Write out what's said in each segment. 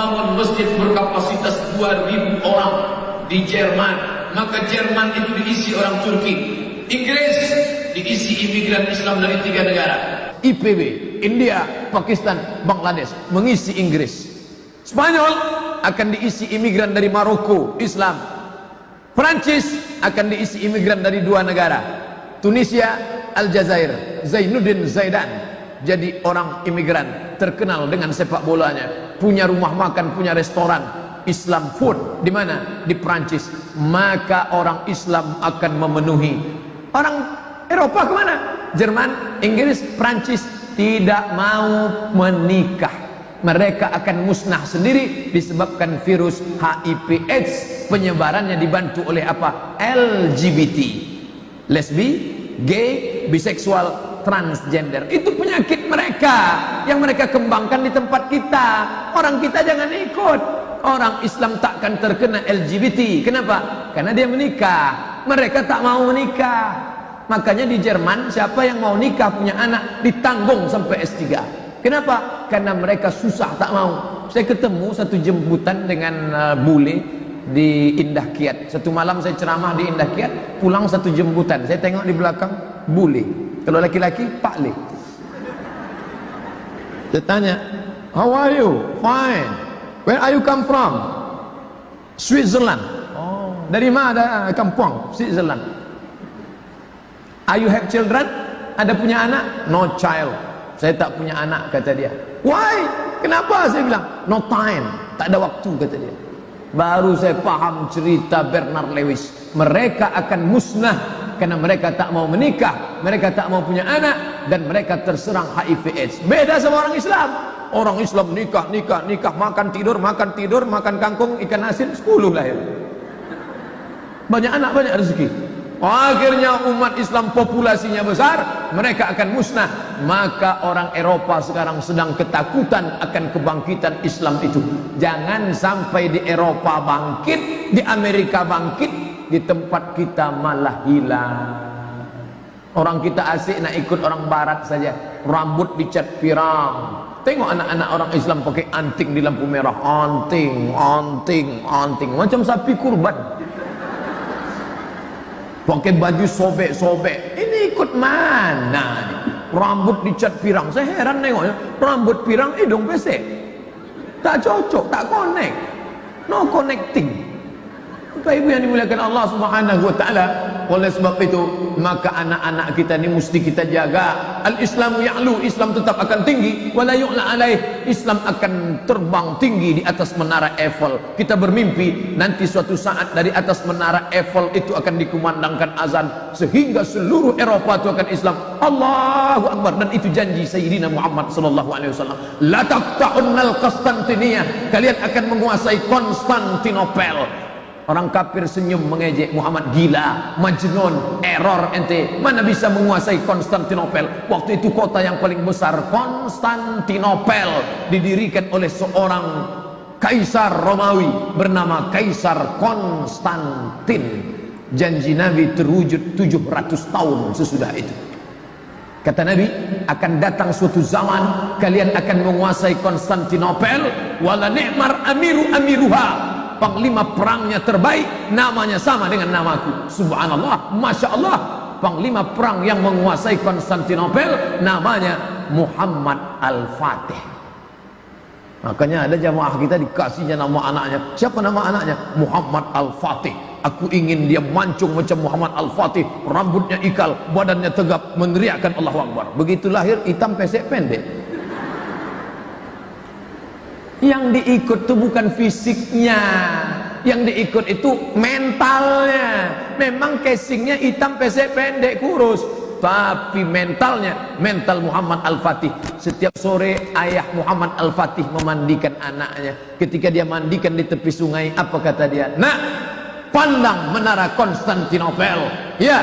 membangun masjid berkapasitas 2.000 orang di Jerman, maka Jerman itu diisi orang Turki. Inggris diisi imigran Islam dari 3 negara. IPB, India, Pakistan, Bangladesh mengisi Inggris. Spanyol akan diisi imigran dari Maroko, Islam. Perancis akan diisi imigran dari 2 negara. Tunisia, Aljazair, Zainuddin Zaidan jadi orang imigran terkenal dengan sepak bolanya, punya rumah makan, punya restoran Islam food. Di mana? Di Perancis. Maka orang Islam akan memenuhi. Orang Eropa kemana? Jerman, Inggris, Perancis tidak mau menikah. Mereka akan musnah sendiri disebabkan virus HIV/AIDS. Penyebarannya dibantu oleh apa? LGBT, lesbi, gay, biseksual, transgender. Itu penyakit mereka yang mereka kembangkan di tempat kita. Orang kita jangan ikut. Orang Islam takkan terkena LGBT. Kenapa? Karena dia menikah. Mereka tak mau menikah. Makanya di Jerman siapa yang mau nikah punya anak ditanggung sampai S3. Kenapa? Karena mereka susah, tak mau. Saya ketemu satu jemputan dengan bule di Indah Kiat. Satu malam saya ceramah di Indah Kiat, pulang satu jemputan. Saya tengok di belakang bule. Kalau laki-laki Pak Le. Saya tanya, how are you? Fine. Where are you come from? Switzerland. Oh, dari mana kampung? Switzerland. Are you have children? Ada punya anak? No child. Saya tak punya anak, kata dia. Why? Kenapa? Saya bilang, no time. Tak ada waktu, kata dia. Baru saya paham cerita Bernard Lewis. Mereka akan musnah karena mereka tak mau menikah, mereka tak mau punya anak, dan mereka terserang HIV/AIDS. Beda sama orang Islam. Orang Islam nikah, makan tidur, makan kangkung, ikan asin, 10 lahir. Banyak anak, banyak rezeki. Akhirnya umat Islam populasinya besar, mereka akan musnah. Maka orang Eropa sekarang sedang ketakutan akan kebangkitan Islam itu. Jangan sampai di Eropa bangkit, di Amerika bangkit, di tempat kita malah hilang. Orang kita asik nak ikut orang barat saja, rambut dicat pirang. Tengok anak-anak orang Islam pakai anting di lampu merah, anting, macam sapi kurban. Pakai baju sobek-sobek. Ini ikut mana nih? Rambut dicat pirang. Saya heran nengoknya. Rambut pirang, hidung pesek. Tak cocok, tak connect. No connecting. Bapak Ibu yang dimuliakan Allah Subhanahu wa taala, oleh sebab itu maka anak-anak kita ini mesti kita jaga. Al-Islamu ya'lu, Islam tetap akan tinggi, wala yu'la alaih, Islam akan terbang tinggi di atas menara Eiffel. Kita bermimpi nanti suatu saat dari atas menara Eiffel itu akan dikumandangkan azan sehingga seluruh Eropa itu akan Islam. Allahu Akbar. Dan itu janji Sayyidina Muhammad sallallahu alaihi wasallam. La taftahunnal Konstantiniyah, kalian akan menguasai Konstantinopel. Orang kafir senyum mengejek Muhammad, gila, majnun, error ente. Mana bisa menguasai Konstantinopel? Waktu itu kota yang paling besar, Konstantinopel, didirikan oleh seorang kaisar Romawi bernama Kaisar Konstantin. Janji Nabi terwujud 700 tahun sesudah itu. Kata Nabi, akan datang suatu zaman kalian akan menguasai Konstantinopel, wala ni'mar amiruha. Panglima perangnya terbaik, namanya sama dengan namaku. Subhanallah, Masya Allah. Panglima perang yang menguasai Konstantinopel namanya Muhammad Al-Fatih. Makanya ada jamaah kita dikasihnya nama anaknya. Siapa nama anaknya? Muhammad Al-Fatih. Aku ingin dia mancung macam Muhammad Al-Fatih, rambutnya ikal, badannya tegap, meneriakkan Allahu Akbar. Begitu lahir hitam pesek pendek. Yang diikut itu bukan fisiknya, yang diikut itu mentalnya. Memang casingnya hitam pesek pendek kurus, tapi mentalnya mental Muhammad Al-Fatih. Setiap sore ayah Muhammad Al-Fatih memandikan anaknya. Ketika dia mandikan di tepi sungai, apa kata dia? Nak, pandang menara Konstantinopel, ya,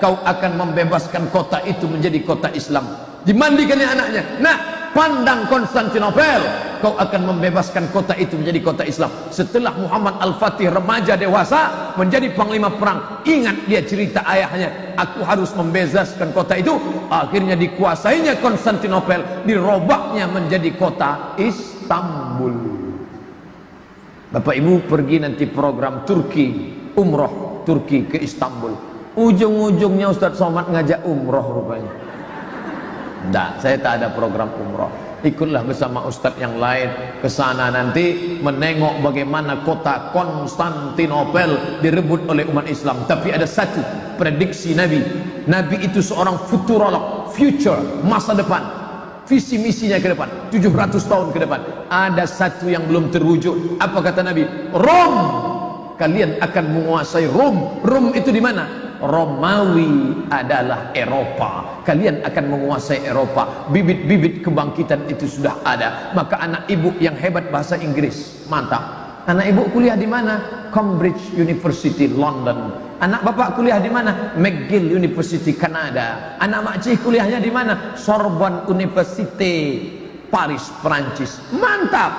kau akan membebaskan kota itu menjadi kota Islam. Dimandikannya anaknya. Nak, pandang Konstantinopel, kau akan membebaskan kota itu menjadi kota Islam. Setelah Muhammad Al-Fatih remaja dewasa menjadi panglima perang, ingat dia cerita ayahnya, aku harus membebaskan kota itu. Akhirnya dikuasainya Konstantinopel, dirobaknya menjadi kota Istanbul. Bapak Ibu pergi nanti program Turki, umroh Turki ke Istanbul. Ujung-ujungnya Ustadz Somad ngajak umroh rupanya. Enggak, saya tak ada program umroh. Ikutlah bersama Ustadz yang lain ke sana nanti menengok bagaimana kota Konstantinopel direbut oleh umat Islam. Tapi ada satu prediksi Nabi. Nabi itu seorang futurolog, future, masa depan. Visi misinya ke depan 700 tahun ke depan. Ada satu yang belum terwujud. Apa kata Nabi? Rom, kalian akan menguasai Rom. Rom itu di mana? Romawi adalah Eropa. Kalian akan menguasai Eropa. Bibit-bibit kebangkitan itu sudah ada. Maka anak ibu yang hebat bahasa Inggris, mantap. Anak ibu kuliah di mana? Cambridge University, London. Anak bapak kuliah di mana? McGill University, Kanada. Anak makcik kuliahnya di mana? Sorbonne University, Paris, Perancis. Mantap.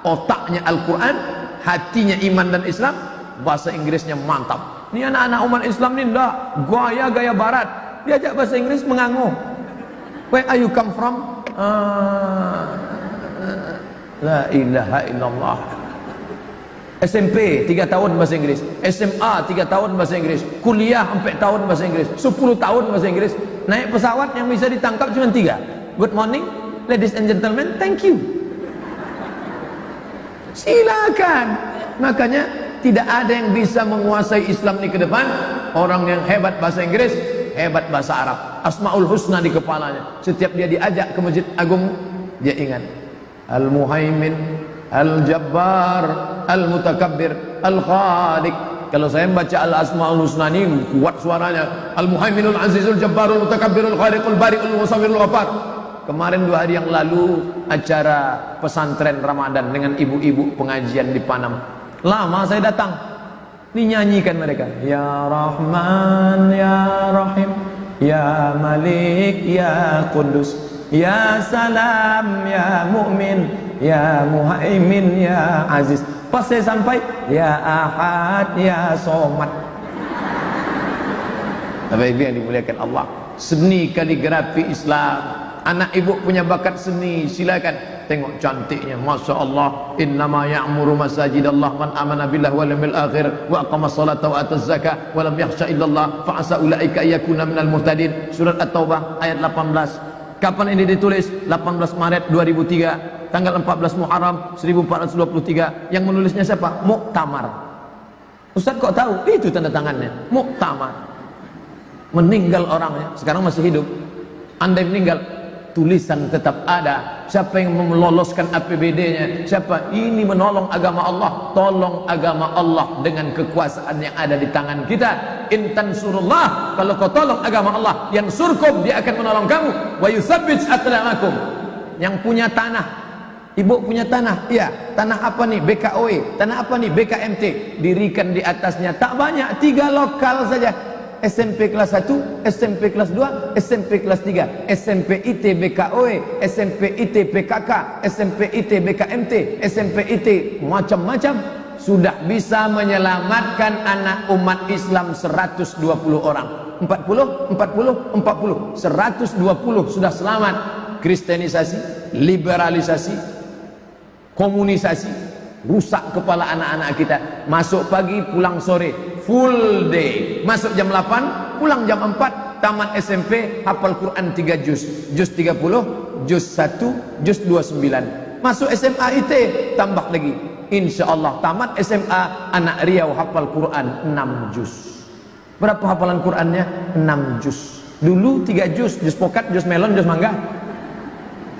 Otaknya Al-Quran, hatinya iman dan Islam, bahasa Inggrisnya mantap. Ini anak-anak umat Islam ini enggak gaya barat. Diajak bahasa Inggris menganguh. Where are you come from? La ilaha illallah. SMP 3 tahun bahasa Inggris, SMA 3 tahun bahasa Inggris, kuliah 4 tahun bahasa Inggris, 10 tahun bahasa Inggris. Naik pesawat yang bisa ditangkap cuma 3. Good morning, ladies and gentlemen, thank you. Silakan. Makanya tidak ada yang bisa menguasai Islam ini ke depan. Orang yang hebat bahasa Inggris, hebat bahasa Arab, Asmaul Husna di kepalanya. Setiap dia diajak ke Masjid Agung, dia ingat Al-Muhaimin, Al-Jabbar, Al-Mutakabbir, Al-Khaliq. Kalau saya membaca Al-Asmaul Husna ini kuat suaranya. Al-Muhaiminul Azizul Jabbarul Mutakabbirul Khaliqul Bari'ul Musawwirul Ghafar. Kemarin 2 hari yang lalu acara pesantren Ramadan dengan ibu-ibu pengajian di Panam. Lama saya datang, dinyanyikan mereka. Ya Rahman, Ya Rahim, Ya Malik, Ya Qudus, Ya Salam, Ya Mu'min, Ya Muhaimin, Ya Aziz. Pas saya sampai, Ya Ahad, Ya Somad. Tapi itu yang dimuliakan Allah. Seni kaligrafi Islam. Anak ibu punya bakat seni, silakan. Tengok cantiknya, Masya Allah. Innama ya'muru masajidallah man amana billah wal yawmil akhir wa aqama salata wa ata zakah wa lam yakhsha illallah fa asa ulaika yakuna minal muhtadin. Surat At-Taubah ayat 18. Kapan ini ditulis? 18 Maret 2003, tanggal 14 Muharram 1423. Yang menulisnya siapa? Muktamar. Ustaz kok tahu? Itu tanda tangannya, Muktamar. Meninggal orangnya, sekarang masih hidup. Andai meninggal, tulisan tetap ada. Siapa yang meloloskan APBD-nya? Siapa? Ini menolong agama Allah. Tolong agama Allah dengan kekuasaan yang ada di tangan kita. Intan surullah, kalau kau tolong agama Allah, yang surkum, dia akan menolong kamu. Wa yuthabbit aqdamakum. Yang punya tanah, ibu punya tanah, iya. Tanah apa nih? BKOE. Tanah apa nih? BKMT. Dirikan di atasnya tak banyak, 3 lokal saja. SMP kelas 1, SMP kelas 2, SMP kelas 3, SMP IT BKOE, SMP IT PKK, SMP IT BKMT, SMP IT macam-macam. Sudah bisa menyelamatkan anak umat Islam 120 orang. 40, 120 sudah selamat. Kristenisasi, liberalisasi, komunisasi, rusak kepala anak-anak kita. Masuk pagi, pulang sore, full day. Masuk jam 8, pulang jam 4. Tamat SMP, hafal Quran 3 juz, juz 30, juz 1, juz 29. Masuk SMA IT, tambah lagi. Insya Allah tamat SMA, anak Riau hafal Quran 6 juz. Berapa hafalan Qurannya? 6 juz. Dulu 3 juz, juz pokat, juz melon, juz mangga.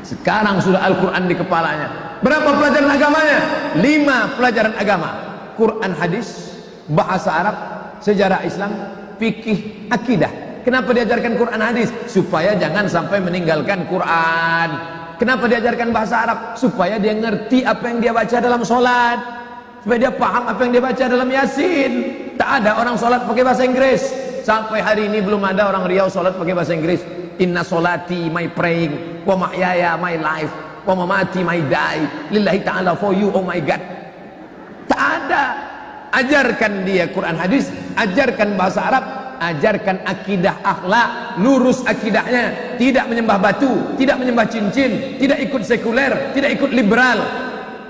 Sekarang sudah Al-Quran di kepalanya. Berapa pelajaran agamanya? 5 pelajaran agama. Quran, hadis, bahasa Arab, sejarah Islam, fikih, akidah. Kenapa diajarkan Quran hadis? Supaya jangan sampai meninggalkan Quran. Kenapa diajarkan bahasa Arab? Supaya dia ngerti apa yang dia baca dalam sholat, supaya dia paham apa yang dia baca dalam Yasin. Tak ada orang sholat pakai bahasa Inggris. Sampai hari ini belum ada orang Riau sholat pakai bahasa Inggris. Inna sholati, my praying, wa mahyaya, my life, wa mamati, my die, lillahi ta'ala, for you, oh my God. Tak ada. Ajarkan dia Quran hadis, ajarkan bahasa Arab, ajarkan akidah akhlak, lurus akidahnya, tidak menyembah batu, tidak menyembah cincin, tidak ikut sekuler, tidak ikut liberal.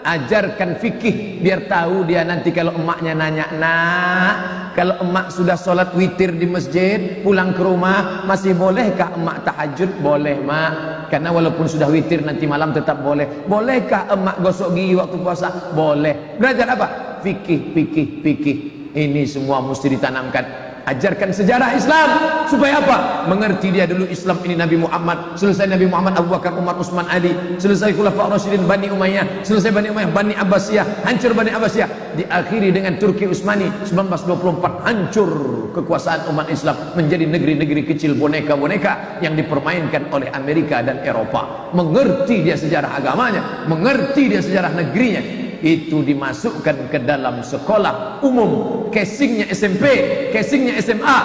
ajarkan fikih biar tahu dia nanti kalau emaknya nanya, nak, kalau emak sudah sholat witir di masjid pulang ke rumah masih bolehkah emak tahajud? Boleh mak, karena walaupun sudah witir nanti malam tetap boleh. Bolehkah emak gosok gigi waktu puasa? Boleh. Belajar apa? Fikih, fikih, fikih. Ini semua mesti ditanamkan. Ajarkan sejarah Islam supaya apa? Mengerti dia dulu Islam ini Nabi Muhammad, selesai Nabi Muhammad Abu Bakar, Umar, Utsman, Ali, selesai Khulafaur Rasyidin Bani Umayyah, selesai Bani Umayyah, Bani Abbasiyah, hancur Bani Abbasiyah, diakhiri dengan Turki Utsmani 1924, hancur kekuasaan umat Islam menjadi negeri-negeri kecil boneka-boneka yang dipermainkan oleh Amerika dan Eropa. Mengerti dia sejarah agamanya, mengerti dia sejarah negerinya, itu dimasukkan ke dalam sekolah umum, casingnya SMP, casingnya SMA,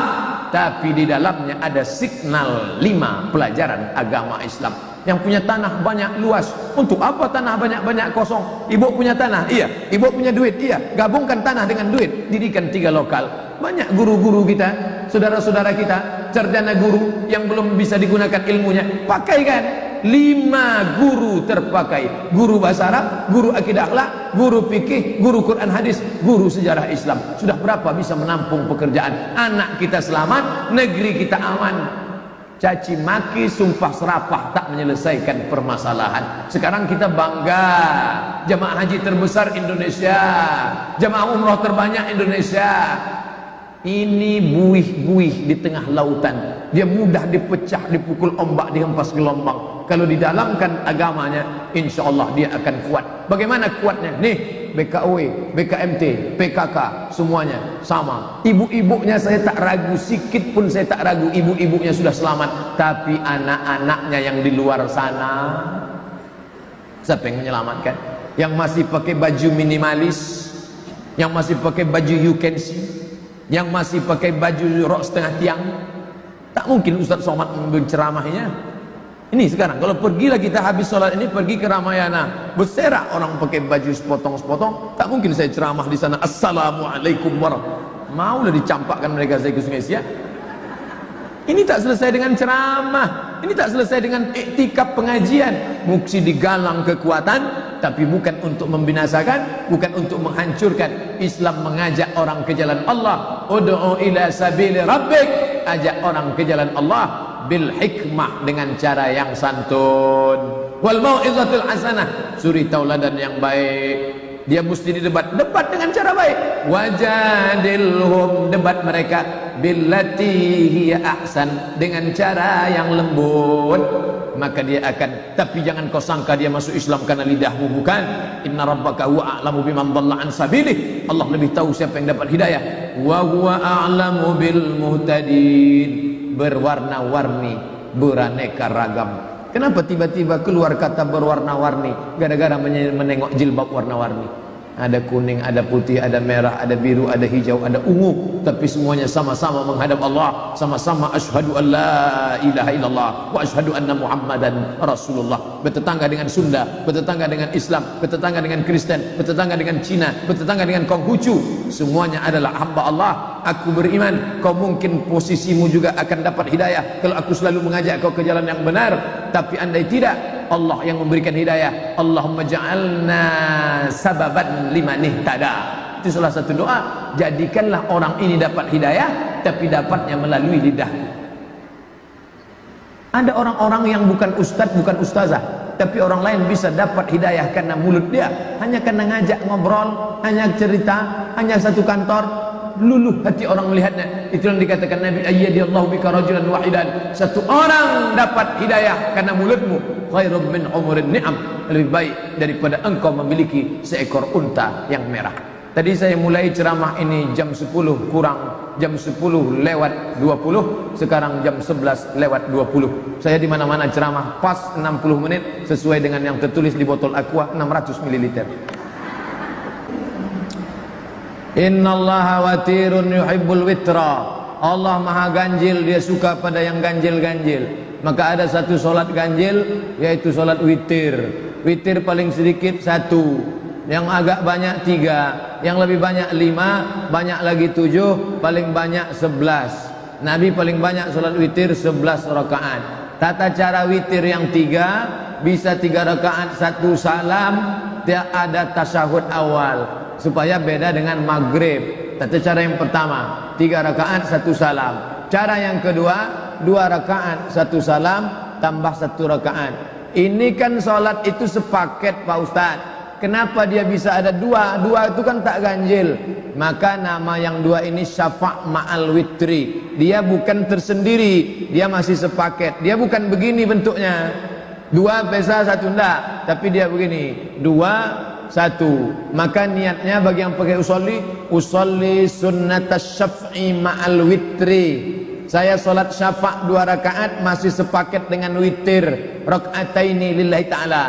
tapi di dalamnya ada signal 5 pelajaran agama Islam. Yang punya tanah banyak luas, untuk apa tanah banyak-banyak kosong? Ibu punya tanah, iya. Ibu punya duit, iya. Gabungkan tanah dengan duit, dirikan 3 lokal. Banyak guru-guru kita, saudara-saudara kita, sarjana guru yang belum bisa digunakan ilmunya, pakaikan. 5 guru terpakai, guru bahasa Arab, guru akidah akhlak, guru fikih, guru Quran hadis, guru sejarah Islam. Sudah berapa bisa menampung pekerjaan? Anak kita selamat, negeri kita aman. Caci maki, sumpah serapah tak menyelesaikan permasalahan. Sekarang kita bangga, jamaah haji terbesar Indonesia, jamaah umroh terbanyak Indonesia. Ini buih-buih di tengah lautan, dia mudah dipecah, dipukul ombak, dihempas gelombang. Kalau didalamkan agamanya, insya Allah dia akan kuat. Bagaimana kuatnya? Nih, BKW, BKMT, PKK, semuanya sama. Ibu-ibunya saya tak ragu, sikit pun saya tak ragu, ibu-ibunya sudah selamat. Tapi anak-anaknya yang di luar sana, siapa yang menyelamatkan? Yang masih pakai baju minimalis, yang masih pakai baju you can see, yang masih pakai baju rok setengah tiang. Tak mungkin Ustaz Somad menceramahnya. Ini sekarang kalau pergilah kita habis sholat ini pergi ke Ramayana, berserak orang pakai baju sepotong-sepotong, tak mungkin saya ceramah di sana assalamualaikum warahmatullahi wabarakatuh. Maulah dicampakkan mereka saya ke Sungai Siak. Ini tak selesai dengan ceramah, ini tak selesai dengan iktikaf pengajian. Mesti digalang kekuatan, tapi bukan untuk membinasakan, bukan untuk menghancurkan. Islam mengajak orang ke jalan Allah. Ud'u ila sabili rabbik, ajak orang ke jalan Allah bil hikmah, dengan cara yang santun, wal mau'izatul hasanah, suri tauladan yang baik. Dia mesti didebat, debat dengan cara baik. Wajadilhum, debat mereka billati hiya ahsan, dengan cara yang lembut, maka dia akan. Tapi jangan kau sangka dia masuk Islam karena lidahmu, bukan. Inna rabbaka huwa a'lamu biman dhalla an sabilih, Allah lebih tahu siapa yang dapat hidayah. Wa huwa a'lamu bil muhtadin, berwarna-warni, beraneka ragam. Kenapa tiba-tiba keluar kata berwarna-warni? Gara-gara menengok jilbab warna-warni. Ada kuning, ada putih, ada merah, ada biru, ada hijau, ada ungu, tapi semuanya sama-sama menghadap Allah, sama-sama asyhadu an la ilaha illallah wa asyhadu anna muhammadan rasulullah. Bertetangga dengan Sunda, bertetangga dengan Islam, bertetangga dengan Kristen, bertetangga dengan Cina, bertetangga dengan Konghucu, semuanya adalah hamba Allah. Aku beriman kau mungkin posisimu juga akan dapat hidayah kalau aku selalu mengajak kau ke jalan yang benar. Tapi andai tidak, Allah yang memberikan hidayah. Allahumma ja'alna sababan liman ihtada. Itu salah satu doa. Jadikanlah orang ini dapat hidayah, tapi dapatnya melalui lidah. Ada orang-orang yang bukan ustadz, bukan ustazah, tapi orang lain bisa dapat hidayah karena mulut dia, hanya karena ngajak ngobrol, hanya cerita, hanya satu kantor. Luluh hati orang melihatnya. Itu yang dikatakan Nabi, ayyadillahu bika rajulan wahidan, satu orang dapat hidayah karena mulutmu, khairum min umurin ni'am, lebih baik daripada engkau memiliki seekor unta yang merah. Tadi saya mulai ceramah ini jam 10 kurang, jam 10 lewat 20, sekarang jam 11 lewat 20. Saya di mana-mana ceramah pas 60 menit sesuai dengan yang tertulis di botol aqua 600 ml. Innallaha watirun yuhibbul witra. Allah maha ganjil, dia suka pada yang ganjil-ganjil. Maka ada satu solat ganjil, yaitu solat witir. Witir paling sedikit 1, yang agak banyak 3, yang lebih banyak 5, banyak lagi 7, paling banyak 11. Nabi paling banyak solat witir 11 rakaat. Tata cara witir yang 3, bisa 3 rakaat 1 salam, dia ada tasyahud awal, supaya beda dengan maghrib. Itu cara yang pertama, 3 rakaat 1 salam. Cara yang kedua, 2 rakaat 1 salam tambah 1 rakaat. Ini kan sholat itu sepaket Pak Ustadz. Kenapa dia bisa ada 2? 2 itu kan tak ganjil. Maka nama yang 2 ini syafa' ma'al witri. Dia bukan tersendiri, dia masih sepaket. Dia bukan begini bentuknya, 2 pesa 1 enggak, tapi dia begini, 2 1. Maka niatnya bagi yang pakai usolli sunnatas syaf'i ma'al witri. Saya sholat syafa' 2 rakaat masih sepaket dengan witir, rakaataini lillahi ta'ala.